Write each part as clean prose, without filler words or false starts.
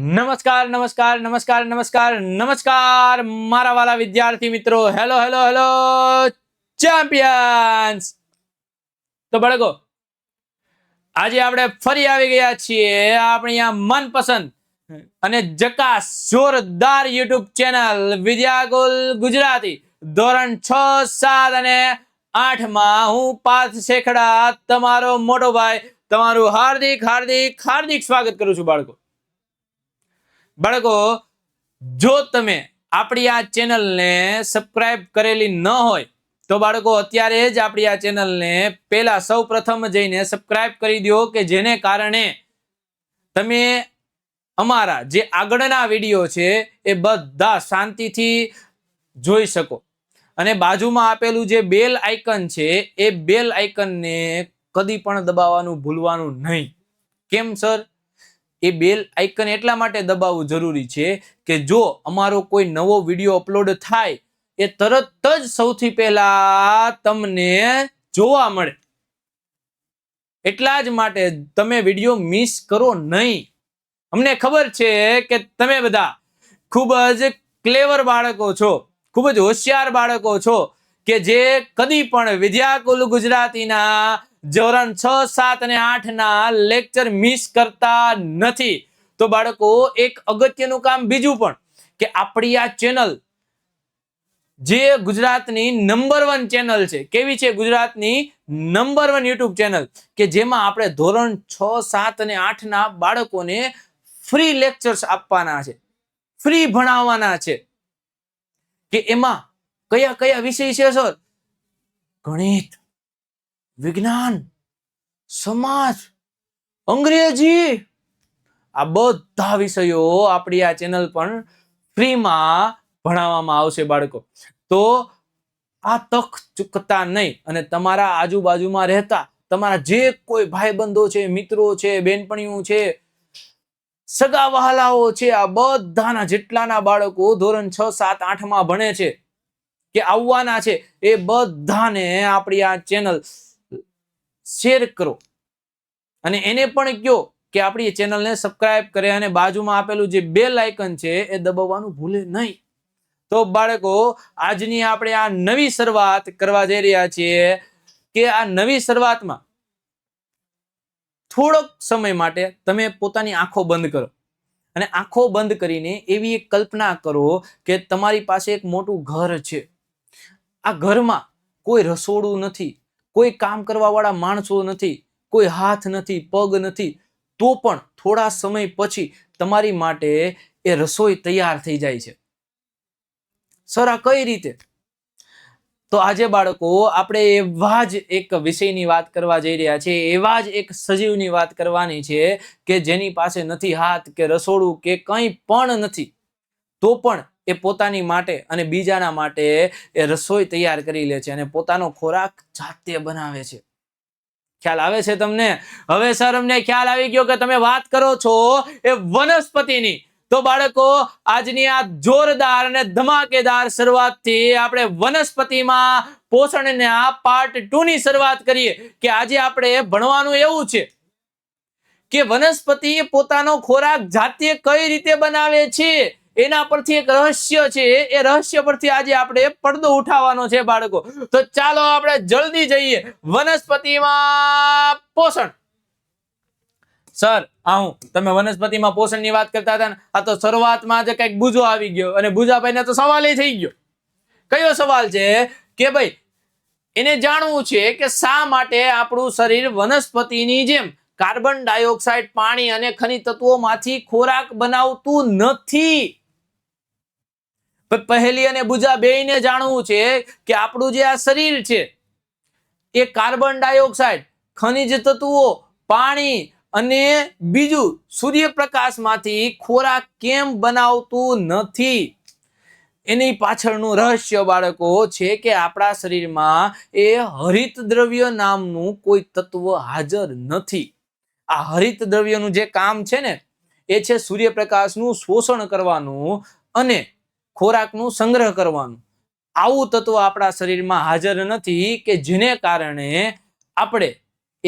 નમસ્કાર નમસ્કાર નમસ્કાર નમસ્કાર નમસ્કાર મારા વાલા વિદ્યાર્થી મિત્રો, હેલો હેલો હેલો ચેમ્પિયન્સ। તો બાળકો, આજે આપણે ફરી આવી ગયા છીએ આપણી આ મનપસંદ અને જકાસ જોરદાર યુટ્યુબ ચેનલ વિદ્યાકુલ ગુજરાતી ધોરણ 6, 7 અને 8 માં હું પાર્થ શેખડા તમારો મોટો ભાઈ તમારું હાર્દિક હાર્દિક હાર્દિક સ્વાગત કરું છું। બાળકો, જો તમે આપણી આ ચેનલને સબસ્ક્રાઇબ કરેલી ન હોય તો બાળકો અત્યારે જ આપણી આ ચેનલને પહેલા સૌપ્રથમ જઈને સબસ્ક્રાઇબ કરી દો, કે જેને કારણે તમે અમારા જે આગળના વિડીયો છે એ બધા શાંતિથી જોઈ શકો। અને બાજુમાં આપેલું જે બેલ આઇકન છે એ બેલ આઇકનને કદી પણ દબાવવાનું ભૂલવાનું નહીં। કેમ સર? એ બેલ આઇકન એટલા માટે દબાવવું જરૂરી છે કે જો અમારો કોઈ નવો વિડીયો અપલોડ થાય એ તરત જ સૌથી પહેલા તમને જોવા મળે। એટલા જ માટે તમે વિડીયો મિસ કરો નહીં। અમને ખબર છે કે તમે બધા ખૂબ જ ક્લેવર બાળકો છો, ખૂબ જ હોશિયાર બાળકો છો, કે જે કદી પણ વિદ્યાકુલ ગુજરાતીના ધોરણ 6, 7 અને 8 ના લેક્ચર મિસ કરતા નથી। તો બાળકો, એક અગત્યનું કામ બીજું પણ, કે આપણી આ ચેનલ જે ગુજરાતની નંબર 1 ચેનલ છે, કેવી છે? ગુજરાતની નંબર 1 યુટ્યુબ ચેનલ, કે જેમાં આપણે ધોરણ 6, 7 અને 8 ના બાળકોને ફ્રી લેક્ચર્સ આપવાના છે, ફ્રી ભણાવવાના છે। કે એમાં કયા કયા વિષય છે સર? ગણિત, વિજ્ઞાન, સમાજ, અંગ્રેજી, આ બધા વિષયો આપણી આ ચેનલ પર ફ્રીમાં ભણાવવામાં આવશે બાળકો। તો આ તક ચૂકતા નહીં, અને તમારા આજુબાજુમાં રહેતા તમારા જે કોઈ ભાઈબંધો છે, મિત્રો છે, બેનપણીઓ છે, સગા વહાલાઓ છે, આ બધાના જેટલાના બાળકો ધોરણ 6, 7, 8 માં ભણે છે કે આવવાના છે, એ બધાને આપણી આ ચેનલ શેર કરો, અને એને પણ કહો કે આપણી ચેનલને સબસ્ક્રાઇબ કરે, અને બાજુમાં આપેલું જે બેલ આઇકન છે એ દબાવવાનું ભૂલે નહીં। તો બાળકો, આજની આપણે આ નવી શરૂઆત કરવા જઈ રહ્યા છીએ, કે આ નવી શરૂઆતમાં થોડોક સમય માટે તમે પોતાની આંખો બંધ કરો, અને આંખો બંધ કરીને એવી એક કલ્પના કરો કે તમારી પાસે એક મોટું ઘર છે। આ ઘરમાં કોઈ રસોડું નથી, કોઈ કામ કરવા વાળા માણસો નથી, કોઈ હાથ નથી, પગ નથી, તો પણ થોડા સમય પછી તમારી માટે એ રસોઈ તૈયાર થઈ જાય છે। સર, આ કઈ રીતે? તો આજે બાળકો, આપણે એવા જ એક વિષયની વાત કરવા જઈ રહ્યા છીએ, એવા જ એક સજીવની વાત કરવાની છે કે જેની પાસે નથી હાથ કે રસોડું કે કંઈ પણ નથી, તો પણ એ પોતાની માટે અને બીજાના માટે એ રસોઈ તૈયાર કરી લે છે, અને પોતાનો ખોરાક જાતે બનાવે છે। ખ્યાલ આવે છે તમને? હવે સર, અમને ખ્યાલ આવી ગયો કે તમે વાત કરો છો એ વનસ્પતિની। તો બાળકો, આજની આ જોરદાર અને ધમાકેદાર શરૂઆતથી આપણે વનસ્પતિમાં પોષણના પાર્ટ 2 ની શરૂઆત કરીએ। કે આજે આપણે ભણવાનું એવું છે કે વનસ્પતિ પોતાનો ખોરાક જાતે કઈ રીતે બનાવે છે, એના પરથી એક રહસ્ય છે, એ રહસ્ય પરથી આજે આપણે પડદો ઉઠાવવાનો છે બાળકો। તો ચાલો આપણે જલ્દી જઈએ વનસ્પતિમાં પોષણ। સર, તમે વનસ્પતિમાં પોષણની વાત કરતા હતા ને, આ તો શરૂઆતમાં જ કંઈક બુજો આવી ગયો, અને બુજાભાઈને તો સવાલ થઈ ગયો। કયો સવાલ છે? કે ભાઈ, એને જાણવું છે કે શા માટે આપણું શરીર વનસ્પતિની જેમ કાર્બન ડાયોક્સાઇડ, પાણી અને ખનિજ તત્વોમાંથી ખોરાક બનાવતું નથી। પહેલી અને બુજા બેયને જાણવું છે કે આપણું જે આ શરીર છે એ કાર્બન ડાયોક્સાઇડ, ખનિજ તત્વો, પાણી અને બીજું સૂર્યપ્રકાશમાંથી ખોરાક કેમ બનાવતું નથી, એની પાછળનું રહસ્ય બાળકો છે કે આપણા શરીરમાં એ હરિત દ્રવ્ય નામનું કોઈ તત્વ હાજર નથી। આ હરિત દ્રવ્યનું જે કામ છે ને, એ છે સૂર્યપ્રકાશનું શોષણ કરવાનું અને ખોરાકનું સંગ્રહ કરવાનું। આવું તત્વ આપણા શરીરમાં હાજર નથી, કે જેને કારણે આપણે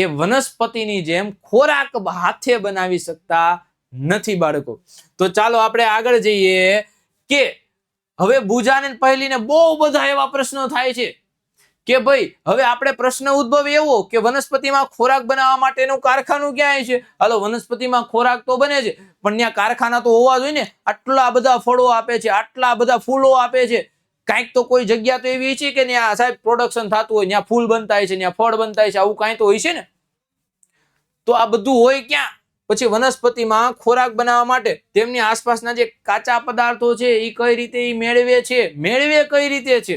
એ વનસ્પતિની જેમ ખોરાક હાથે બનાવી શકતા નથી બાળકો. તો ચાલો આપણે આગળ જઈએ કે હવે બુજાને પહેલીને બહુ બધા એવા પ્રશ્નો થાય છે કે ભાઈ હવે આપણે પ્રશ્ન ઉદ્ભવ એવો કે વનસ્પતિમાં ખોરાક બનાવવા માટેનું કારખાનું ક્યાંય છે? હાલો, વનસ્પતિમાં ખોરાક તો બને છે, પણ ત્યાં કારખાના તો હોવા જોઈએ ને. આટલા બધા ફળો આપે છે, આટલા બધા ફૂલો આપે છે, કાંઈક તો કોઈ જગ્યા તો એવી છે કે ત્યાં સાહેબ પ્રોડક્શન થતું હોય, ત્યાં ફૂલ બનતા છે, ત્યાં ફળ બનતા છે, આવું કાંઈ તો હોય છે ને. તો આ બધું હોય ક્યાં? પછી વનસ્પતિમાં ખોરાક બનાવવા માટે તેમની આસપાસના જે કાચા પદાર્થો છે એ કઈ રીતે મેળવે કઈ રીતે છે?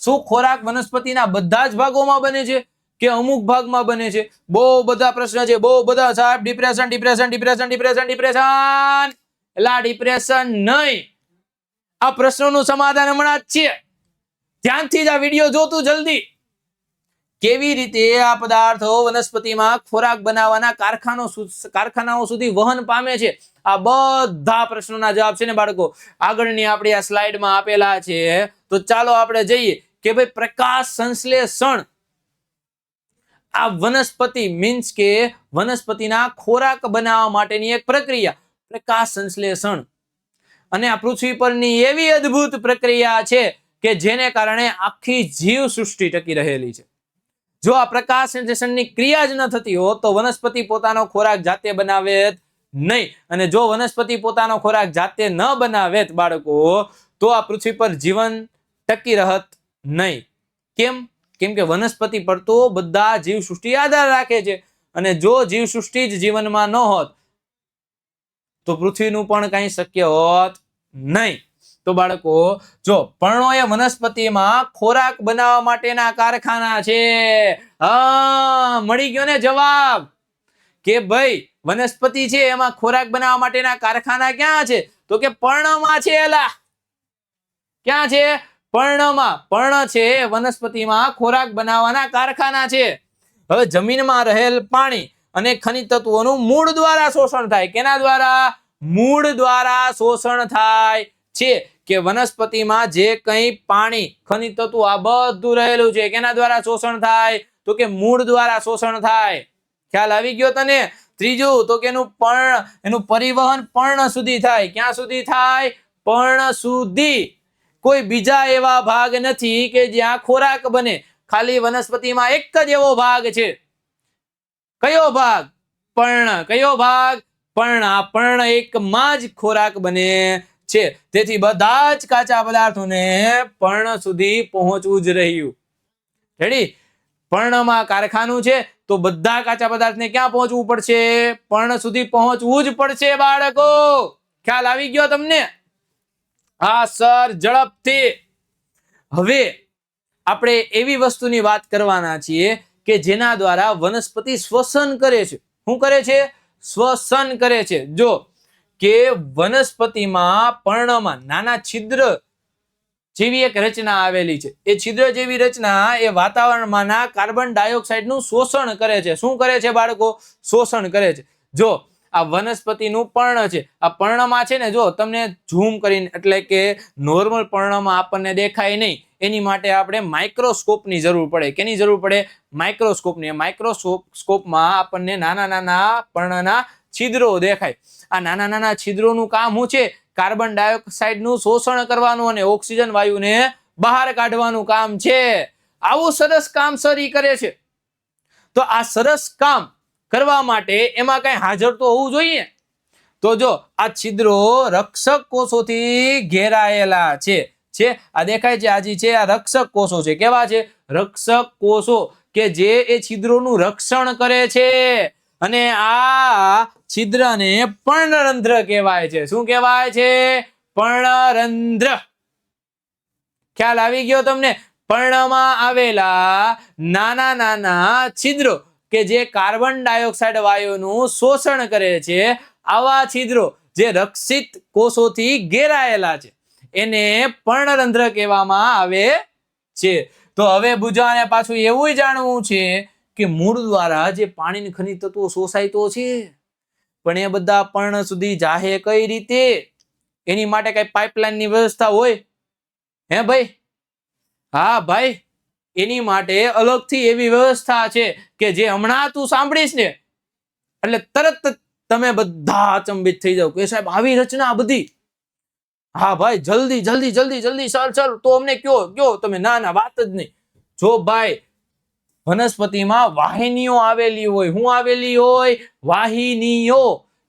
શું ખોરાક વનસ્પતિના બધા જ ભાગોમાં બને છે કે અમુક ભાગમાં બને છે? બહુ બધા પ્રશ્ન છે, બહુ બધા સાહેબ. ડિપ્રેશન એલા ડિપ્રેશન નહીં, આ પ્રશ્નોનું સમાધાન હમણાં જ છે. ધ્યાનથી જ આ વિડીયો જોતું જલ્દી. કેવી રીતે આ પદાર્થો વનસ્પતિમાં ખોરાક બનાવવાના કારખાનાઓ સુધી વહન પામે છે? આ બધા પ્રશ્નોના જવાબ છે ને બાળકો આગળની આપણી આ સ્લાઇડમાં આપેલા છે. તો ચાલો આપણે જઈએ કે ભાઈ પ્રકાશ સંશ્લેષણ આ વનસ્પતિ મીન્સ કે વનસ્પતિના ખોરાક બનાવવા માટેની એક પ્રક્રિયા પ્રકાશ સંશ્લેષણ. અને આ પૃથ્વી પરની એવી અદ્ભુત પ્રક્રિયા છે કે જેને કારણે આખી જીવ સૃષ્ટિ ટકી રહેલી છે. જો આ પ્રકાશ સંશ્લેષણની ક્રિયા જ ન થતી હોત તો વનસ્પતિ પોતાનો ખોરાક જાતે બનાવે નહીં. અને જો વનસ્પતિ પોતાનો ખોરાક જાતે ન બનાવે બાળકો તો આ પૃથ્વી પર જીવન ટકી રહત નહીં. કેમ કે વનસ્પતિ પર તો બધા જીવ સૃષ્ટિ આધાર રાખે છે. અને જો જીવ સૃષ્ટિ જ જીવનમાં ન હોત તો પૃથ્વીનું પણ કંઈ શક્ય હોત નહીં. તો બાળકો જો પર્ણો એ વનસ્પતિમાં ખોરાક બનાવવા માટેના કારખાના છે. હા, મળી ગયો ને જવાબ કે ભાઈ વનસ્પતિ છે એમાં ખોરાક બનાવવા માટેના કારખાના ક્યાં છે? તો કે પર્ણમાં છે. એલા ક્યાં છે? પર્ણમાં. પર્ણ છે વનસ્પતિમાં ખોરાક બનાવવાના કારખાના છે. હવે જમીનમાં રહેલ પાણી અને ખનિજ તત્વોનું મૂળ દ્વારા શોષણ થાય. કેના દ્વારા? મૂળ દ્વારા શોષણ થાય છે. કે વનસ્પતિમાં જે કંઈ પાણી ખનિજ તત્વો આ બધું રહેલું છે કેના દ્વારા શોષણ થાય? તો કે મૂળ દ્વારા શોષણ થાય. ખ્યાલ આવી ગયો તને? ત્રીજું તો કે એનું પરિવહન પર્ણ સુધી થાય. ક્યાં સુધી થાય? પર્ણ સુધી. કોઈ બીજા એવા ભાગ નથી કે જ્યાં ખોરાક બને. ખાલી વનસ્પતિમાં એક જ એવો ભાગ છે. કયો ભાગ? પર્ણ. કયો ભાગ? પર્ણ. આ પર્ણ એકમાં જ ખોરાક બને છે. તેથી બધા જ કાચા પદાર્થોને પર્ણ સુધી પહોંચવું જ રહ્યું. રેડી? પર્ણમાં કારખાનું છે તો બધા કાચા પદાર્થને ક્યાં પહોંચવું પડશે? પર્ણ સુધી પહોંચવું જ પડશે બાળકો. ખ્યાલ આવી ગયો તમને? હા સર, ઝડપથી. હવે આપણે એવી વસ્તુની વાત કરવાના છીએ કે જેના દ્વારા વનસ્પતિ શ્વસન કરે છે. શું કરે છે? શ્વસન કરે છે. જો કે વનસ્પતિમાં પર્ણમાં નાના છિદ્ર જેવી એક રચના આવેલી છે. એ છિદ્ર જેવી રચના એ વાતાવરણમાંના કાર્બન ડાયોક્સાઇડનું શોષણ કરે છે. શું કરે છે બાળકો? શોષણ કરે છે. જો આ વનસ્પતિનું પર્ણ છે. આ પર્ણમાં છે ને જો તમને ઝૂમ કરીને એટલે કે નોર્મલ પર્ણમાં આપણને દેખાય નહીં એની માટે આપણે માઇક્રોસ્કોપની જરૂર પડે. કેની જરૂર પડે? માઇક્રોસ્કોપની. માઇક્રોસ્કોપમાં આપણને નાના નાના પર્ણના છિદ્રો દેખાય. આ નાના નાના છિદ્રોનું કામ શું છે? કાર્બન ડાયોક્સાઇડનું શોષણ કરવાનું અને ઓક્સિજન વાયુને બહાર કાઢવાનું કામ છે. આવું સરસ કામ સર ઈ કરે છે. તો આ સરસ કામ કરવા માટે એમાં કઈ હાજર તો હોવું જોઈએ. તો જો આ છિદ્રો રક્ષક કોષોથી ઘેરાયેલા છે. આ દેખાય છે આજી છે આ રક્ષક કોષો છે. કેવા છે? રક્ષક કોષો કે જે એ છિદ્રોનું રક્ષણ કરે છે. અને આ છિદ્રને પર્ણરંધ્ર કહેવાય છે. શું કહેવાય છે? પર્ણરંધ્ર. ખ્યાલ આવી ગયો તમને? પર્ણમાં આવેલા નાના નાના છિદ્રો કે જે કાર્બન ડાયોક્સાઇડ વાયુનું શોષણ કરે છે આવા છિદ્રો જે રક્ષિત કોષોથી ઘેરાયેલા છે એને પર્ણરંધ્ર કહેવામાં આવે છે. તો હવે બુજાને પાછું એવું જાણવું છે કે મૂળ દ્વારા જે પાણીની ખનિજ તત્વો શોષાય તો છે પણ એ બધા પર્ણ સુધી જાહે કઈ રીતે? એની માટે કઈ પાઇપલાઇનની વ્યવસ્થા હોય? હે ભાઈ? હા ભાઈ, એની માટે અલગથી એવી વ્યવસ્થા છે કે જે હમણાં તું સાંભળીશ ને એટલે તરત તમે બધા અચંબિત થઈ જાવ કે સાહેબ આવી રચના બધી. હા ભાઈ, જલ્દી જલ્દી જલ્દી જલ્દી ચાલ તો અમને કયો તમે. ના વાત જ નહીં. જો ભાઈ વનસ્પતિમાં વાહિનીઓ આવેલી હોય. શું આવેલી હોય? વાહિનીઓ,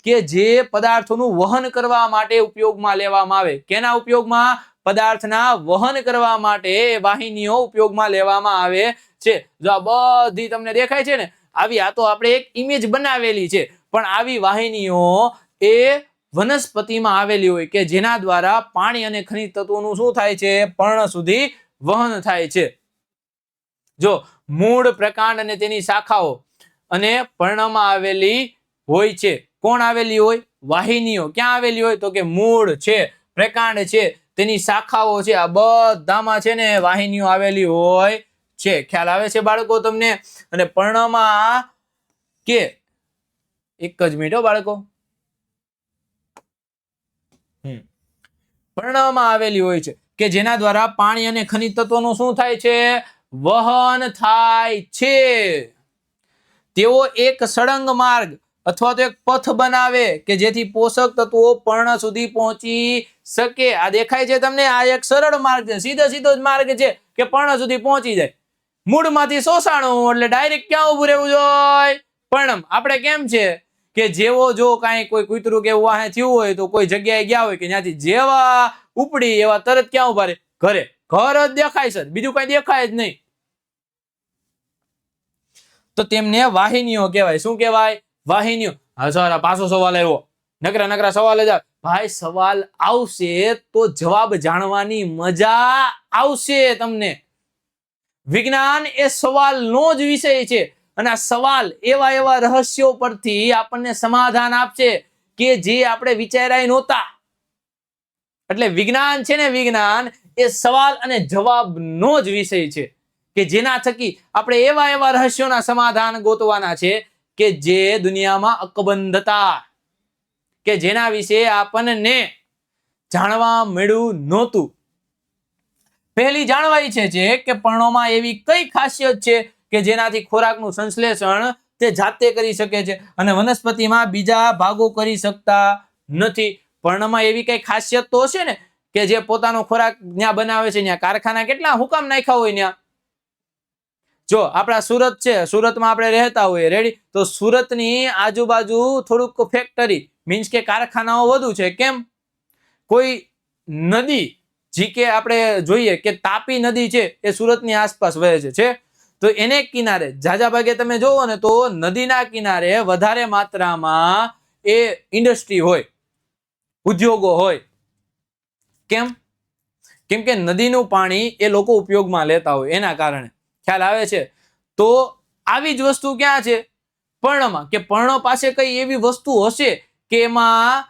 કે જે પદાર્થોનું વહન કરવા માટે ઉપયોગમાં લેવામાં આવે. કેના ઉપયોગમાં? પદાર્થના વહન કરવા માટે વાહિનીઓ ઉપયોગમાં લેવામાં આવે છે. જો આ બધી તમને દેખાય છે ને આવી, આ તો આપણે એક ઇમેજ બનાવેલી છે, પણ આવી વાહિનીઓ એ વનસ્પતિમાં આવેલી હોય કે જેના દ્વારા પાણી અને ખનિજ તત્વોનું શું થાય છે? પર્ણ સુધી વહન થાય છે. જો મૂળ, પ્રકાંડ અને તેની શાખાઓ અને પર્ણમાં આવેલી હોય છે. કોણ આવેલી હોય? વાહિનીઓ. ક્યાં આવેલી હોય? તો કે મૂળ છે, પ્રકાંડ છે, તેની શાખાઓ છે, આ બધામાં છે ને વાહિનીઓ આવેલી હોય છે. ખ્યાલ આવે છે બાળકો તમને? અને પર્ણમાં કે એક જ મિનિટ બાળકો, પર્ણમાં આવેલી હોય છે કે જેના દ્વારા પાણી અને ખનિજ તત્વોનું શું થાય છે? વહન થાય છે. તેઓ એક સળંગ માર્ગ અથવા તો એક પથ બનાવે કે જેથી પોષક તત્વો પર્ણ સુધી પહોંચી શકે. આ દેખાય છે તમને? આ એક સરળ માર્ગ છે, સીધો જ માર્ગ છે કે પર્ણ સુધી પહોંચી જાય. મૂળમાંથી શોષાણું એટલે ડાયરેક્ટ ક્યાં ઉભું રહેવું જોઈએ? પર્ણ. આપણે કેમ છે કે જેવો જો કાંઈ કોઈ કૂતરું કે એવું વાહે થયું હોય તો કોઈ જગ્યાએ ગયા હોય કે ત્યાંથી જેવા ઉપડી એવા તરત ક્યાં ઉભા રહે? ઘરે. ઘર જ દેખાય છે, બીજું કઈ દેખાય જ નહીં. તો તેમને વાહિનીઓ કહેવાય. શું કહેવાય? વાહિનીઓ. હા સર, પાછો સવાલ આવ્યો. નકરા સવાલ જ. ભાઈ સવાલ આવશે તો જવાબ જાણવાની મજા આવશે તમને. વિજ્ઞાન એ સવાલનો જ વિષય છે અને આ સવાલ એવા રહસ્યો પરથી આપણને સમાધાન આપશે કે જે આપણે વિચાર્યા નહોતા. એટલે વિજ્ઞાન છે ને, વિજ્ઞાન એ સવાલ અને જવાબનો જ વિષય છે કે જેના થકી આપણે એવા રહસ્યોના સમાધાન ગોતવાના છે કે જે દુનિયામાં અકબંધ હતા, કે જેના વિશે આપણને જાણવા મળ્યું નહોતું. પહેલી જાણવા ઈચ્છે છે કે પર્ણોમાં એવી કઈ ખાસિયત છે કે જેનાથી ખોરાકનું સંશ્લેષણ તે જાતે કરી શકે છે અને વનસ્પતિમાં બીજા ભાગો કરી શકતા નથી. પર્ણમાં એવી કઈ ખાસિયત તો હશે ને કે જે પોતાનો ખોરાક ત્યાં બનાવે છે. ત્યાં કારખાના કેટલા હુકામ નાખ્યા હોય ત્યાં. જો આપણા સુરત છે, સુરતમાં આપણે રહેતા હોઈએ, રેડી, તો સુરતની આજુબાજુ થોડુંક ફેક્ટરી મીન્સ કે કારખાનાઓ વધુ છે. કેમ? કોઈ નદી, જી કે આપણે જોઈએ કે તાપી નદી છે એ સુરતની આસપાસ વહે છે, તો એને કિનારે જાજા ભાગે તમે જોવો ને તો નદીના કિનારે વધારે માત્રામાં એ ઇન્ડસ્ટ્રી હોય, ઉદ્યોગો હોય. કેમ? કેમ કે નદીનું પાણી એ લોકો ઉપયોગમાં લેતા હોય એના કારણે. ખ્યાલ આવે છે? તો આવી જ વસ્તુ ક્યાં છે? પર્ણમાં. કે પર્ણ પાસે કઈ એવી વસ્તુ હશે કે એમાં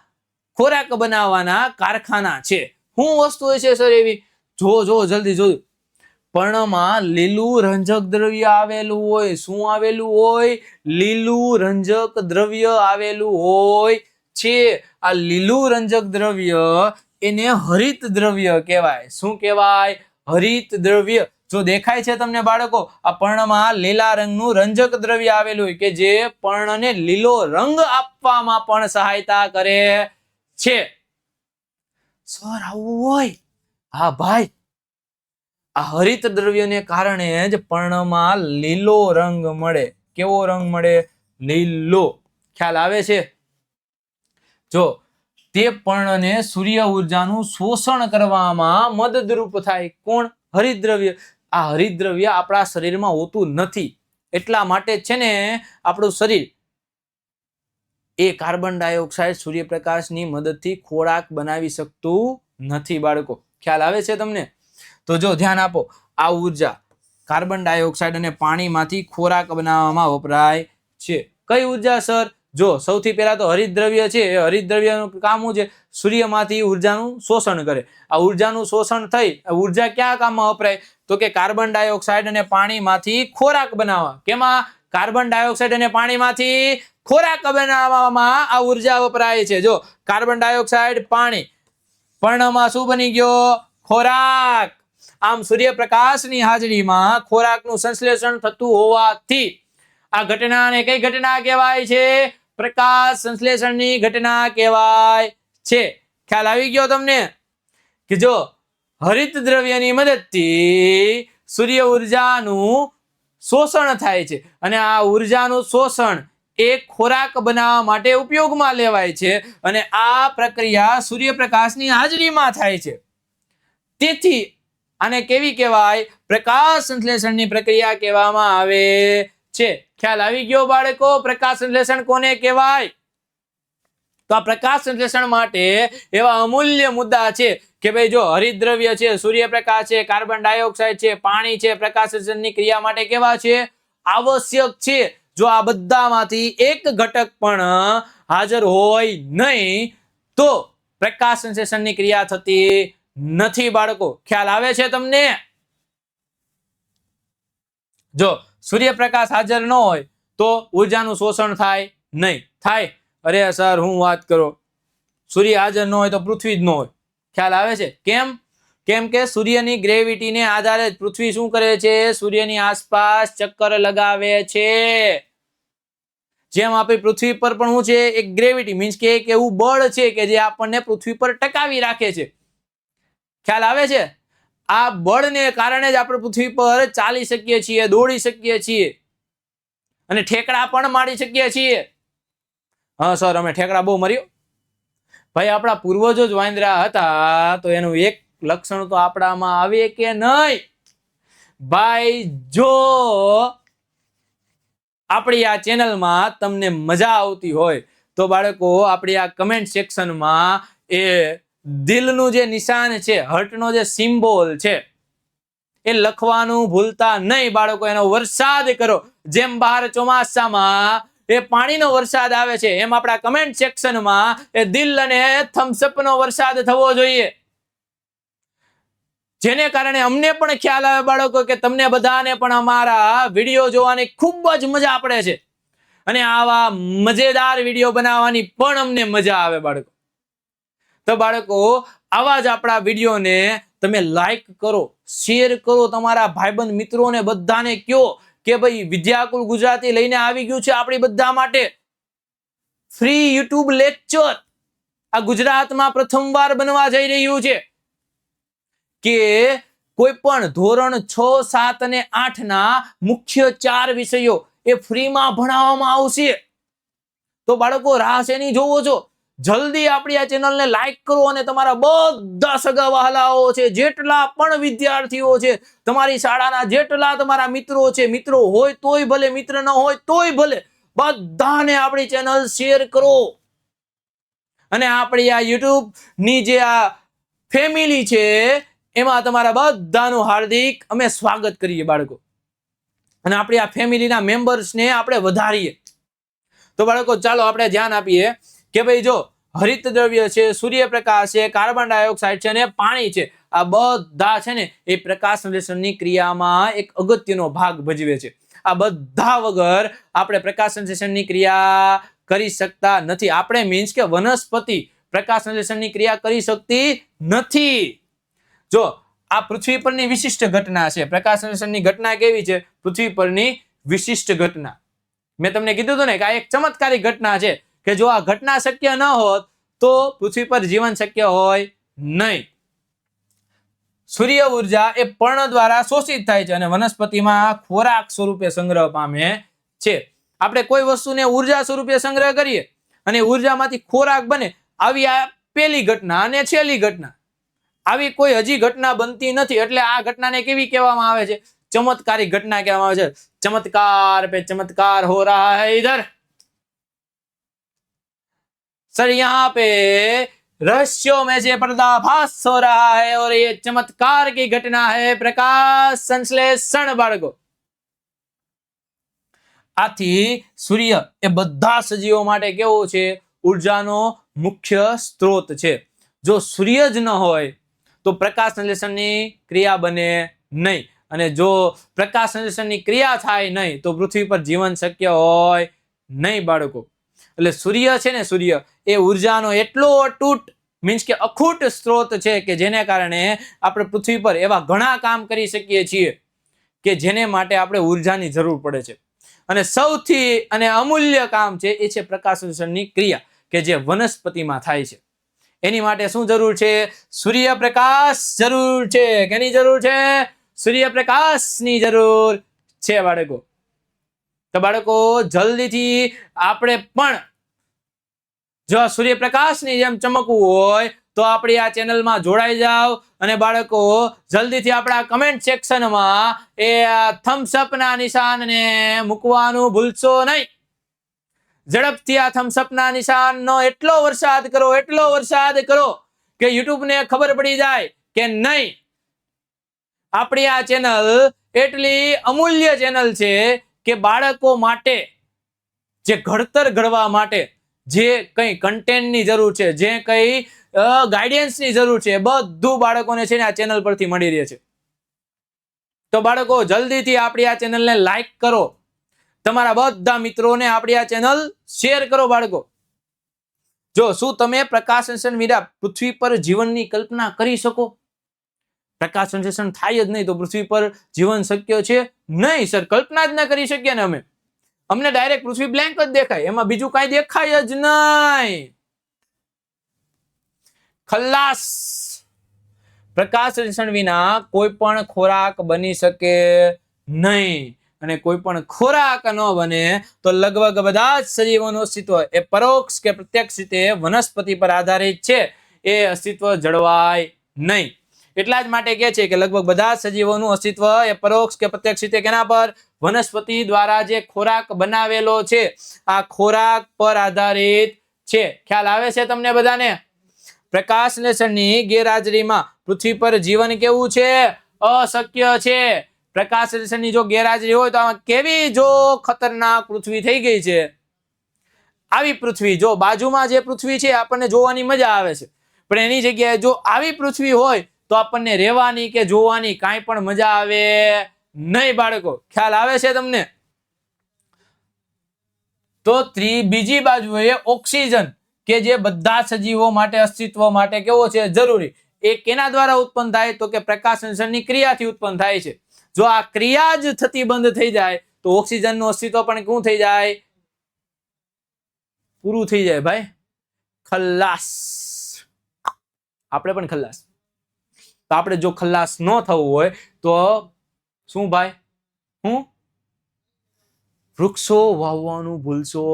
ખોરાક બનાવવાના કારખાના છે. શું વસ્તુ હશે સર એવી? જો જલ્દી જોયું. પર્ણમાં લીલું રંજક દ્રવ્ય આવેલું હોય. શું આવેલું હોય? લીલું રંજક દ્રવ્ય આવેલું હોય છે. આ લીલું રંજક દ્રવ્ય એને હરિત દ્રવ્ય કહેવાય. શું કહેવાય? હરિત દ્રવ્ય. જો દેખાય છે તમને બાળકો, આ પર્ણમાં લીલા રંગનું રંજક દ્રવ્ય આવેલું હોય કે જે પર્ણને લીલો રંગ આપવામાં પણ સહાયતા કરે છે. સર આવું હોય? હા ભાઈ, આ હરિત દ્રવ્યને કારણે જ પર્ણમાં લીલો રંગ મળે. કેવો રંગ મળે? લીલો. ખ્યાલ આવે છે? જો તે પર્ણને સૂર્ય ઉર્જાનું શોષણ કરવામાં મદદરૂપ થાય. કોણ? હરિત દ્રવ્ય. આ હરિત દ્રવ્ય આપણા શરીરમાં હોતું નથી. એટલા માટે છે ને આપણું શરીર એ કાર્બન ડાયોક્સાઇડ સૂર્યપ્રકાશની મદદથી ખોરાક બનાવી શકતું નથી બાળકો. ખ્યાલ આવે છે તમને? તો જો ધ્યાન આપો, આ ઉર્જા કાર્બન ડાયોક્સાઇડ અને પાણીમાંથી ખોરાક બનાવવામાં વપરાય છે. કઈ ઉર્જા સર? જો સૌથી પહેલા તો હરિત દ્રવ્ય છે. એ હરિત દ્રવ્યનું કામ શું છે? સૂર્યમાંથી ઉર્જાનું શોષણ કરે. આ ઉર્જાનું શોષણ થઈ ઉર્જા ક્યાં કામમાં વપરાય? તો કે કાર્બન ડાયોક્સાઇડ અને પાણીમાંથી ખોરાક બનાવવા. કેમાં? કાર્બન ડાયોક્સાઇડ અને પાણીમાંથી ખોરાક બનાવવામાં આ ઉર્જા વપરાય છે. જો કાર્બન ડાયોક્સાઇડ, પાણી, પર્ણમાં શું બની ગયો? ખોરાક. આમ સૂર્યપ્રકાશની હાજરીમાં ખોરાકનું સંશ્લેષણ થતું હોવાથી આ ઘટનાને કઈ ઘટના કહેવાય છે? પ્રકાશ સંશ્લેષણની ઘટના કહેવાય છે. ખ્યાલ આવી ગયો તમને કે જો હરિત દ્રવ્યની મદદથી સૂર્ય ઉર્જાનું શોષણ થાય છે અને આ ઉર્જાનું શોષણ એ ખોરાક બનાવવા માટે ઉપયોગમાં લેવાય છે અને આ પ્રક્રિયા સૂર્યપ્રકાશની હાજરીમાં થાય છે. તેથી આને કેવી કહેવાય? પ્રકાશ સંશ્લેષણની પ્રક્રિયા કહેવામાં આવે છે. ખ્યાલ આવી ગયો બાળકો? પ્રકાશ સંશ્લેષણ કોને કહેવાય? તો આ પ્રકાશ સંશ્લેષણ માટે એવા અમૂલ્ય મુદ્દા છે કે ભાઈ જો હરિતદ્રવ્ય છે, સૂર્યપ્રકાશ છે, કાર્બન ડાયોક્સાઇડ છે, પાણી છે, પ્રકાશ સંશ્લેષણની ક્રિયા માટે કેવા છે? આવશ્યક છે. જો આ બધામાંથી એક ઘટક પણ હાજર હોય નહીં તો પ્રકાશ સંશ્લેષણની ક્રિયા થતી નથી બાળકો. ખ્યાલ આવે છે તમને? જો સૂર્યપ્રકાશ હાજર ન હોય તો ઉર્જાનું શોષણ થાય નહીં. થાય? અરે સર હું વાત કરો, સૂર્ય હાજર ન હોય તો પૃથ્વી જ ન હોય. ખ્યાલ આવે છે? કેમ? કેમ કે સૂર્યની ગ્રેવિટીને આધારે પૃથ્વી શું કરે છે? સૂર્યની આસપાસ ચક્કર લગાવે છે. જેમ આપણી પૃથ્વી પર પણ શું છે? એક ગ્રેવિટી મીન્સ કે એક એવું બળ છે કે જે આપણને પૃથ્વી પર ટકાવી રાખે છે. ખ્યાલ આવે છે? આ બળને કારણે જ આપણે પૃથ્વી પર ચાલી શકીએ છીએ, દોડી શકીએ છીએ અને ઠેકડા પણ મારી શકીએ છીએ. હા સર અમે ઠેકડા બહુ માર્યો. ભાઈ આપણા પૂર્વજો જ વાંદરા હતા તો એનું એક લક્ષણ તો આપણામાં આવે કે નહીં? ભાઈ જો આપણી આ ચેનલમાં તમને મજા આવતી હોય તો બાળકો આપણી આ કમેન્ટ સેક્શનમાં એ દિલનું જે નિશાન છે, હર્ટનો જે સિમ્બોલ છે એ લખવાનું ભૂલતા નહીં બાળકો. એનો વરસાદ કરો. જેમ બહાર ચોમાસામાં એ પાણીનો વરસાદ આવે છે એમ આપણા કમેન્ટ સેક્શનમાં એ દિલ અને થમ્સઅપનો વરસાદ થવો જોઈએ, જેને કારણે અમને પણ ખ્યાલ આવે બાળકો કે તમને બધાને પણ અમારા વિડીયો જોવાની ખૂબ જ મજા પડે છે અને આવા મજેદાર વિડીયો બનાવવાની પણ અમને મજા આવે બાળકો. તો બાળકો આવા જ આપણા વિડીયોને તમે લાઈક કરો, શેર કરો, તમારા ભાઈબંધ મિત્રોને બધાને કહો કે ભાઈ વિદ્યાકુલ ગુજરાતી લઈને આવી ગયું છે આપણી બધા માટે ફ્રી યુટ્યુબ લેક્ચર. આ ગુજરાતમાં પ્રથમવાર બનવા જઈ રહ્યું છે કે કોઈ પણ ધોરણ 6, 7 અને 8 ના મુખ્ય 4 વિષયો એ ફ્રીમાં ભણાવવામાં આવશે. તો બાળકો રાહ શેની જોવો છો? જલ્દી આપણી આ ચેનલને લાઈક કરો અને તમારા બધા સગા વહાલાઓ છે, જેટલા પણ વિદ્યાર્થીઓ છે, તમારી શાળાના જેટલા તમારા મિત્રો છે, મિત્રો હોય તોય ભલે, મિત્ર ન હોય તોય ભલે, બધાને આપણી ચેનલ શેર કરો અને આપણી આ યુટ્યુબ ની જે આ ફેમિલી છે એમાં તમારા બધાનું હાર્દિક અમે સ્વાગત કરીએ બાળકો અને આપણી આ ફેમિલીના મેમ્બર્સને આપણે વધારીએ. તો બાળકો ચાલો આપણે ધ્યાન આપીએ કે ભાઈ જો હરિત દ્રવ્ય છે, સૂર્યપ્રકાશ છે, કાર્બન ડાયોક્સાઇડ છે અને પાણી છે, આ બધા છે ને એ પ્રકાશ સંશ્લેષણની ક્રિયામાં એક અગત્યનો ભાગ ભજવે છે. આ બધા વગર આપણે પ્રકાશ સંશ્લેષણની ક્રિયા કરી શકતા નથી. આપણે મીન્સ કે વનસ્પતિ પ્રકાશ સંશ્લેષણની ક્રિયા કરી શકતી નથી. જો આ પૃથ્વી પરની વિશિષ્ટ ઘટના છે. પ્રકાશ સંશ્લેષણની ઘટના કેવી છે? પૃથ્વી પરની વિશિષ્ટ ઘટના. મેં તમને કીધું હતું ને કે આ એક ચમત્કારિક ઘટના છે કે જો આ ઘટના શક્ય ન હોત તો પૃથ્વી પર જીવન શક્ય હોય નહીં. સૂર્ય ઉર્જા એ પર્ણ દ્વારા શોષિત થાય છે અને વનસ્પતિમાં ખોરાક સ્વરૂપે સંગ્રહ પામે છે. આપણે કોઈ વસ્તુને ઉર્જા સ્વરૂપે સંગ્રહ કરીએ અને ઉર્જામાંથી ખોરાક બને, આવી આ પહેલી ઘટના અને છેલ્લી ઘટના. આવી કોઈ હજી ઘટના બનતી નથી એટલે આ ઘટનાને કેવી કહેવામાં આવે છે? ચમત્કારિક ઘટના કહેવામાં આવે છે. चमत्कार पे चमत्कार हो रहा है इधर सर, यहाँ पे रहस्यों में से पर्दाफाश हो रहा है और ये चमत्कार की घटना है प्रकाश संश्लेषण बाळको. આથી સૂર્ય એ બધા સજીવો માટે કેવો છે? ઉર્જાનો મુખ્ય સ્ત્રોત છે. જો સૂર્ય જ ન હોય તો પ્રકાશ સંશ્લેષણની ક્રિયા બને નહીં અને જો પ્રકાશ સંશ્લેષણની ક્રિયા થાય નહીં તો પૃથ્વી પર જીવન શક્ય હોય નહીં બાળકો. એટલે સૂર્ય છે ને, સૂર્ય એ ઉર્જાનો એટલો અતૂટ મીન્સ કે અખૂટ સ્ત્રોત છે કે જેને કારણે આપણે પૃથ્વી પર એવા ઘણા કામ કરી શકીએ છીએ કે જેને માટે આપણે ઉર્જાની જરૂર પડે છે. અને સૌથી અને અમૂલ્ય કામ છે એ છે પ્રકાશ સંશ્લેષણની ક્રિયા કે જે વનસ્પતિમાં થાય છે. એની માટે શું જરૂર છે? સૂર્યપ્રકાશ જરૂર છે. કેની જરૂર છે? સૂર્યપ્રકાશની જરૂર છે બાળકો. તો બાળકો જલ્દીથી આપણે પણ જો સૂર્યપ્રકાશની જેમ ચમકવું હોય તો આપણી આ ચેનલમાં જોડાઈ જાઓ અને બાળકો જલ્દીથી આપણા કમેન્ટ સેક્શનમાં એ થમ્સ અપના નિશાનને મૂકવાનું ભૂલશો નહીં. ઝડપથી આ થમ્સ અપના નિશાનનો એટલો વરસાદ કરો કે યુટ્યુબને ખબર પડી જાય કે નહીં આપણી આ ચેનલ એટલી અમૂલ્ય ચેનલ છે કે બાળકો માટે જે ઘડતર ઘડવા માટે જે કઈ કન્ટેન્ટની જરૂર છે, જે કઈ ગાઈડન્સની જરૂર છે, બધું બાળકોને છે ને આ ચેનલ પરથી મળી રહે છે. તો બાળકો જલ્દીથી આપણી આ ચેનલને લાઈક કરો, તમારા બધા મિત્રોને આપણી આ ચેનલ શેર કરો. બાળકો જો શું તમે પ્રકાશ સંશ્લેષણ વિના પૃથ્વી પર જીવનની કલ્પના કરી શકો? પ્રકાશ સંશ્લેષણ થાય જ નહીં તો પૃથ્વી પર જીવન શક્ય છે નહીં સર, કલ્પના જ ન કરી શકીએ ને અમે. અમને ડાયરેક્ટ પૃથ્વી બ્લેન્ક જ દેખાય, એમાં બીજું કાંઈ દેખાય જ નહીં. ખલ્લાસ. પ્રકાશ સંશ્લેષણ વિના કોઈ પણ ખોરાક બની શકે નહીં અને કોઈ પણ ખોરાક ન બને તો લગભગ બધા જ સજીવોનું અસ્તિત્વ એ પરોક્ષ કે પ્રત્યક્ષ રીતે વનસ્પતિ પર આધારિત છે, એ અસ્તિત્વ જળવાય નહીં. એટલા જ માટે કહે છે કે લગભગ બધા જ સજીવોનું અસ્તિત્વ એ પરોક્ષ કે પ્રત્યક્ષ રીતે કેના પર? વનસ્પતિ દ્વારા જે ખોરાક બનાવેલો છે આ ખોરાક પર આધારિત છે. ખ્યાલ આવે છે તમને બધાને? પ્રકાશ સંશ્લેષણની ગેરહાજરીમાં પૃથ્વી પર જીવન કેવું છે? અશક્ય છે. પ્રકાશ સંશ્લેષણની જો ગેરહાજરી હોય તો આમાં કેવી જો ખતરનાક પૃથ્વી થઈ ગઈ છે. આવી પૃથ્વી જો બાજુમાં જે પૃથ્વી છે આપણને જોવાની મજા આવે છે, પણ એની જગ્યાએ જો આવી પૃથ્વી હોય તો આપણને રહેવાની કે જોવાની કાંઈ પણ મજા આવે નહીં. બાળકો ખ્યાલ આવે છે તમને? તો બીજી બાજુએ ઓક્સિજન કે જે બધા સજીવો માટે અસ્તિત્વ માટે કેવો છે? જરૂરી. એ કેના દ્વારા ઉત્પન્ન થાય? તો કે પ્રકાશ સંશ્લેષણની ક્રિયાથી ઉત્પન્ન થાય છે. જો આ ક્રિયા જ થતી બંધ થઈ જાય તો ઓક્સિજનનું અસ્તિત્વ પણ શું થઈ જાય? પૂરું થઈ જાય ભાઈ. ખલ્લાસ. આપણે પણ ખલ્લાસ. તો આપણે જો ખલ્લાસ ન થવું હોય તો શું ભાઈ? વૃક્ષો વાવવાનું ભૂલશો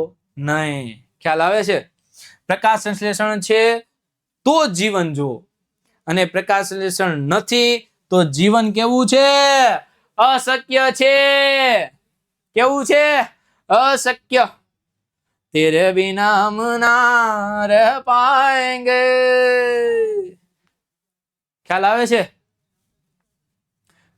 નહીં. ખ્યાલ આવે છે? પ્રકાશ સંશ્લેષણ છે તો જીવન જો, અને પ્રકાશ સંશ્લેષણ નથી તો જીવન કેવું છે? અશક્ય છે. કેવું છે? અશક્ય. તેરે બિના હમ ના રહ પાએંગે. ખ્યાલ આવે છે?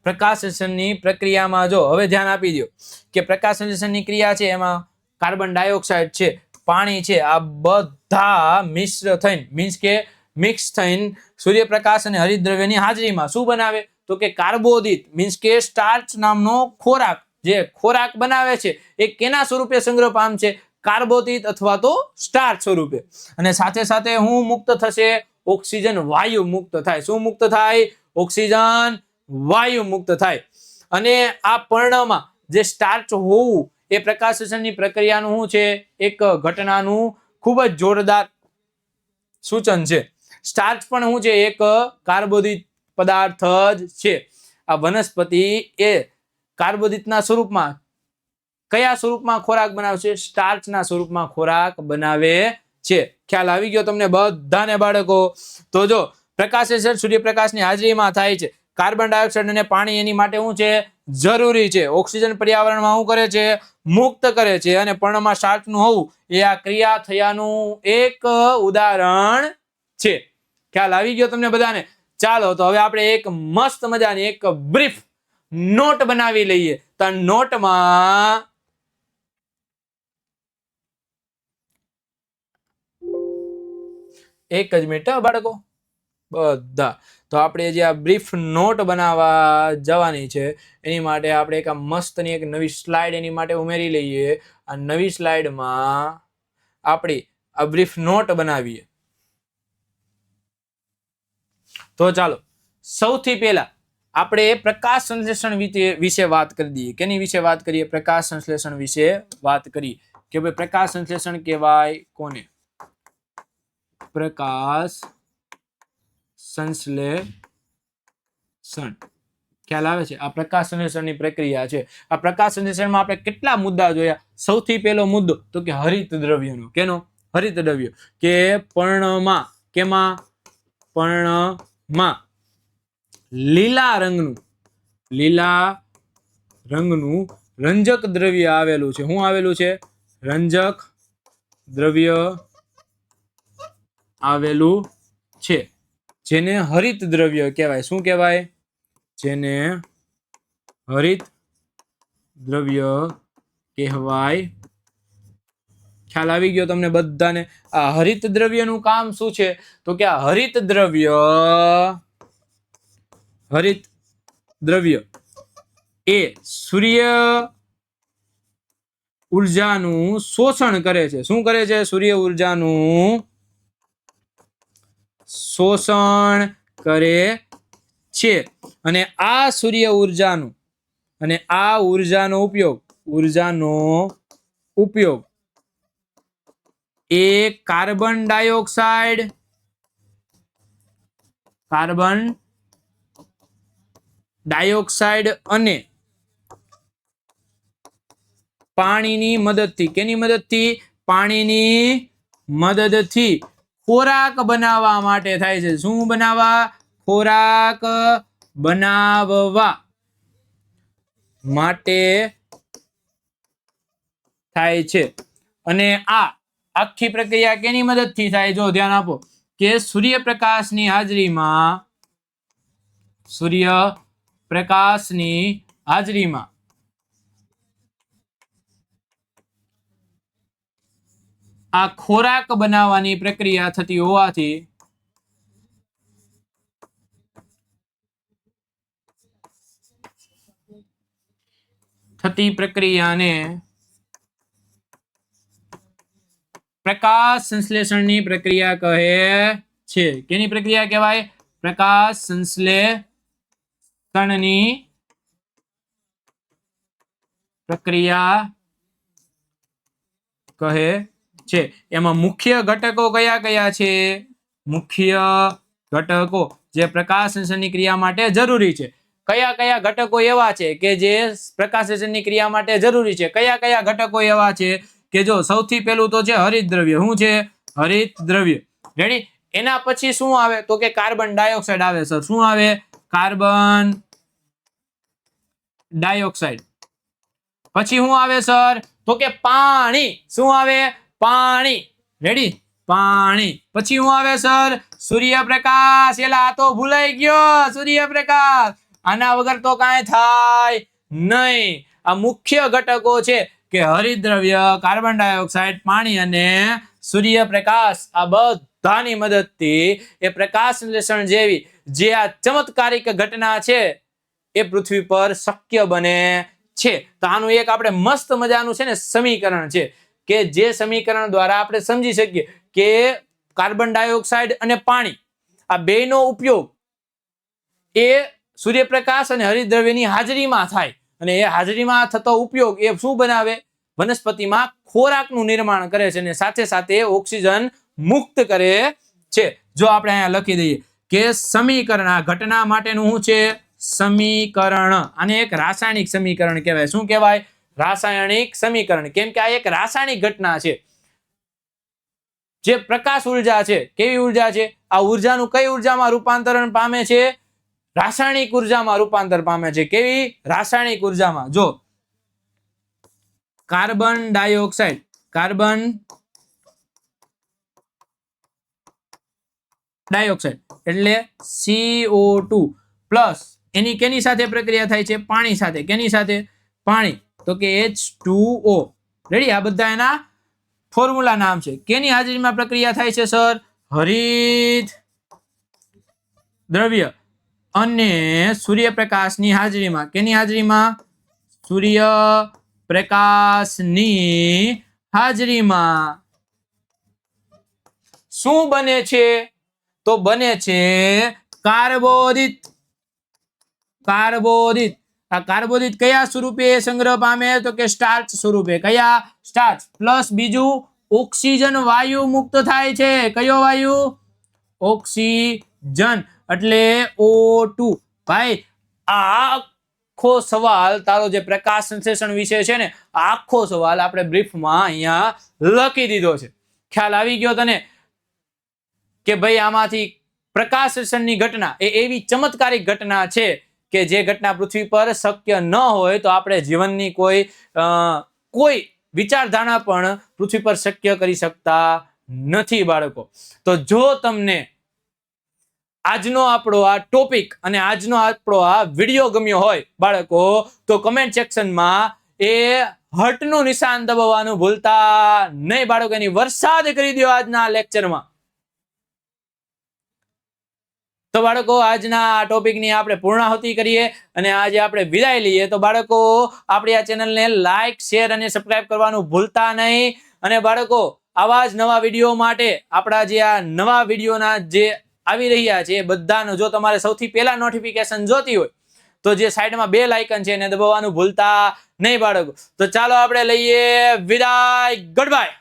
પ્રકાશ સંશ્લેષણની પ્રક્રિયામાં જો હવે ધ્યાન આપી દો કે પ્રકાશ સંશ્લેષણની ક્રિયા છે એમાં કાર્બન ડાયોક્સાઇડ છે, પાણી છે, આ બધા મિશ્ર થઈને મીન્સ કે મિક્સ થઈને સૂર્યપ્રકાશ અને હરિતદ્રવ્યની હાજરીમાં શું બનાવે? તો કે કાર્બોદિત મીન્સ કે સ્ટાર્ચ નામનો ખોરાક જે ખોરાક બનાવે છે એ કેના સ્વરૂપે સંગ્રહ પામશે? કાર્બોદિત અથવા તો સ્ટાર્ચ સ્વરૂપે. અને સાથે સાથે શું મુક્ત થશે? ઓક્સિજન વાયુ મુક્ત થાય. શું મુક્ત થાય? ઓક્સિજન વાયુ મુક્ત થાય. અને આ પર્ણમાં જે સ્ટાર્ચ હોવું એ પ્રકાશ સંશ્લેષણની પ્રક્રિયાનું શું છે? એક ઘટનાનું ખૂબ જ જોરદાર સૂચન છે. સ્ટાર્ચ પણ શું છે? એક કાર્બોદિત પદાર્થ જ છે. આ વનસ્પતિ એ કાર્બોદિતના સ્વરૂપમાં કયા સ્વરૂપમાં ખોરાક બનાવશે? સ્ટાર્ચના સ્વરૂપમાં ખોરાક બનાવે છે. ખ્યાલ આવી ગયો તમને બધાને બાળકો? તો જો પ્રકાશ સંશ્લેષણ સૂર્યપ્રકાશની હાજરીમાં થાય છે. કાર્બન ડાયોક્સાઇડ અને પાણી એની માટે શું છે? જરૂરી છે. ઓક્સિજન પર્યાવરણમાં શું કરે છે? મુક્ત કરે છે. અને પર્ણમાં સ્ટાર્ચનું હોવું એ આ ક્રિયા થયાનું એક ઉદાહરણ છે. ખ્યાલ આવી ગયો તમને બધાને? ચાલો તો હવે આપણે એક મસ્ત મજાની એક બ્રીફ નોટ બનાવી લઈએ. તો નોટમાં એક જ મિનિટ બાળકો બધા. તો આપણે જે આ બ્રીફ નોટ બનાવવા જવાની છે એની માટે આપણે એક મસ્તની એક નવી સ્લાઇડ એની માટે ઉમેરી લઈએ. આ નવી સ્લાઇડમાં આપણી આ બ્રીફ નોટ બનાવીએ. તો ચાલો સૌથી પહેલા આપણે પ્રકાશ સંશ્લેષણ વિશે વાત કરી દઈએ. કેની વિશે વાત કરીએ? પ્રકાશ સંશ્લેષણ વિશે વાત કરીએ કે ભાઈ પ્રકાશ સંશ્લેષણ કહેવાય કોને? પ્રકાશ સંશ્લેષણ. ખ્યાલ આવે છે? આ પ્રકાશ સંશ્લેષણની પ્રક્રિયા છે. આ પ્રકાશ સંશ્લેષણમાં આપણે કેટલા મુદ્દા જોયા? સૌથી પહેલો મુદ્દો તો કે હરિત દ્રવ્યનો. કેનો? હરિત દ્રવ્ય કે પર્ણમાં, કેમાં? પર્ણમાં લીલા રંગનું રંજક દ્રવ્ય આવેલું છે. શું આવેલું છે? રંજક દ્રવ્ય આવેલું છે, જેને હરિત દ્રવ્ય કહેવાય. શું કહેવાય? જેને હરિત દ્રવ્ય કહેવાય. ખ્યાલ આવી ગયો તમને બધાને? આ હરિત દ્રવ્યનું કામ શું છે? તો કે આ હરિત દ્રવ્ય એ સૂર્ય ઉર્જાનું શોષણ કરે છે. શું કરે છે? સૂર્ય ઉર્જાનું શોષણ કરે છે. અને આ સૂર્ય ઉર્જાનું અને આ ઉર્જાનો ઉપયોગ એ કાર્બન ડાયોક્સાઇડ અને પાણીની મદદથી, કેની મદદથી? પાણીની મદદથી ખોરાક બનાવવા માટે થાય છે. શું બનાવવા? ખોરાક બનાવવા માટે થાય છે. અને આ આખી પ્રક્રિયા કેની મદદથી થાય? જો ધ્યાન આપો કે સૂર્યપ્રકાશની હાજરીમાં આ ખોરાક બનાવવાની પ્રક્રિયા થતી હોવાથી થતી પ્રક્રિયાને પ્રકાશ સંશ્લેષણની પ્રક્રિયા કહે છે. કેની પ્રક્રિયા કહેવાય? પ્રકાશ સંશ્લેષણની પ્રક્રિયા કહે છે. એમાં મુખ્ય ઘટકો કયા કયા છે? મુખ્ય ઘટકો જે પ્રકાશ સંશ્લેષણની ક્રિયા માટે જરૂરી છે. કયા કયા ઘટકો એવા છે કે જે પ્રકાશ સંશ્લેષણની ક્રિયા માટે જરૂરી છે? કયા કયા ઘટકો એવા છે કે જો સૌથી પહેલું તો છે હરિત દ્રવ્ય. શું છે? હરિત દ્રવ્ય. રેડી? એના પછી શું આવે? તો કે કાર્બન ડાયોક્સાઇડ આવે. સર શું આવે? Carbon dioxide. પછી શું આવે સર? તો કે પાણી. શું આવે? પાણી. રેડી? પાણી. પછી શું આવે સર? સૂર્યપ્રકાશ. એલા આ તો ભૂલાઈ ગયો, સૂર્યપ્રકાશ. આના વગર તો કાંઈ થાય નહીં. આ મુખ્ય ઘટકો છે કે હરિતદ્રવ્ય, કાર્બન ડાયોક્સાઇડ, પાણી અને સૂર્યપ્રકાશ. આ બધાની મદદથી એ પ્રકાશ સંશ્લેષણ જેવી જે આ ચમત્કારિક ઘટના છે એ પૃથ્વી પર શક્ય બને છે. તો આનું એક આપણે મસ્ત મજાનું છે ને સમીકરણ છે કે જે સમીકરણ દ્વારા આપણે સમજી શકીએ કે કાર્બન ડાયોક્સાઇડ અને પાણી આ બેનો ઉપયોગ એ સૂર્યપ્રકાશ અને હરિતદ્રવ્યની હાજરીમાં થાય. અને એ હાજરીમાં થતો ઉપયોગ એ શું બનાવે? વનસ્પતિમાં ખોરાકનું નિર્માણ કરે છે અને સાથે સાથે ઓક્સિજન મુક્ત કરે છે. જો આપણે અહીંયા લખી દઈએ કે સમીકરણ, આ ઘટના માટેનું શું છે? સમીકરણ. આને એક રાસાયણિક સમીકરણ કહેવાય. શું કહેવાય? રાસાયણિક સમીકરણ. કેમ કે આ એક રાસાયણિક ઘટના છે. જે પ્રકાશ ઉર્જા છે, કેવી ઉર્જા છે? આ ઉર્જાનું કઈ ઉર્જામાં રૂપાંતરણ પામે છે? રાસાયણિક ઉર્જામાં રૂપાંતર પામે છે. કેવી? રાસાયણિક ઉર્જામાં. જો કાર્બન ડાયોક્સાઇડ એટલે CO2 પ્લસ એની કેની સાથે પ્રક્રિયા થાય છે? પાણી સાથે. કેની સાથે? પાણી. તો કે H2O. રેડી? આ બધા એના ફોર્મ્યુલા નામ છે. કેની હાજરીમાં પ્રક્રિયા થાય છે સર? હરિત દ્રવ્ય અને સૂર્યપ્રકાશની હાજરીમાં. કેની હાજરીમાં? સૂર્યપ્રકાશની હાજરીમાં. શું બને છે? તો બને છે કાર્બોદિત કાર્બોદિત આ કાર્બોદિત કયા સ્વરૂપે સંગ્રહ પામે તો કે સ્ટાર્ચ સ્વરૂપે કયા સ્ટાર્ચ પ્લસ બીજું ઓક્સિજન વાયુ મુક્ત થાય છે કયો વાયુ ઓક્સિજન એટલે O2 ભાઈ આ આખો સવાલ તારો જે પ્રકાશ સંશ્લેષણ વિષય છે ને આખો સવાલ આપણે બ્રીફમાં અહીંયા લખી દીધો છે ખ્યાલ આવી ગયો તને કે ભાઈ આમાંથી પ્રકાશ સંશ્લેષણની ઘટના એ એવી ચમત્કારિક ઘટના છે કે જે ઘટના પૃથ્વી પર શક્ય ન હોય તો આપણે જીવનની કોઈ વિચારધારણા પણ પૃથ્વી પર શક્ય કરી શકતા નથી બાળકો તો જો તમને આજનો આપણો આ ટોપિક અને આજનો આપણો આ વિડીયો ગમ્યો હોય બાળકો તો કમેન્ટ સેક્શનમાં એ હર્ટનું નિશાન દબાવવાનું ભૂલતા નહીં બાળકો એની વરસાદ કરી દો આજના લેક્ચરમાં તો બાળકો આજના ટોપિકની આપણે પૂર્ણાહુતિ કરીએ અને આજે આપણે વિદાય લઈએ તો બાળકો આપણી આ ચેનલને લાઈક શેર અને સબસ્ક્રાઇબ કરવાનું ભૂલતા નહીં અને બાળકો આવા જ નવા વિડીયો માટે આપણા જે આ નવા વિડીયોના જે આવી રહ્યા છે એ બધાનો જો તમારે સૌથી પહેલા નોટિફિકેશન જોતી હોય તો જે સાઈડમાં બેલ આઇકન છે એને દબાવવાનું ભૂલતા નહીં બાળકો તો ચાલો આપણે લઈએ વિદાય ગુડ બાય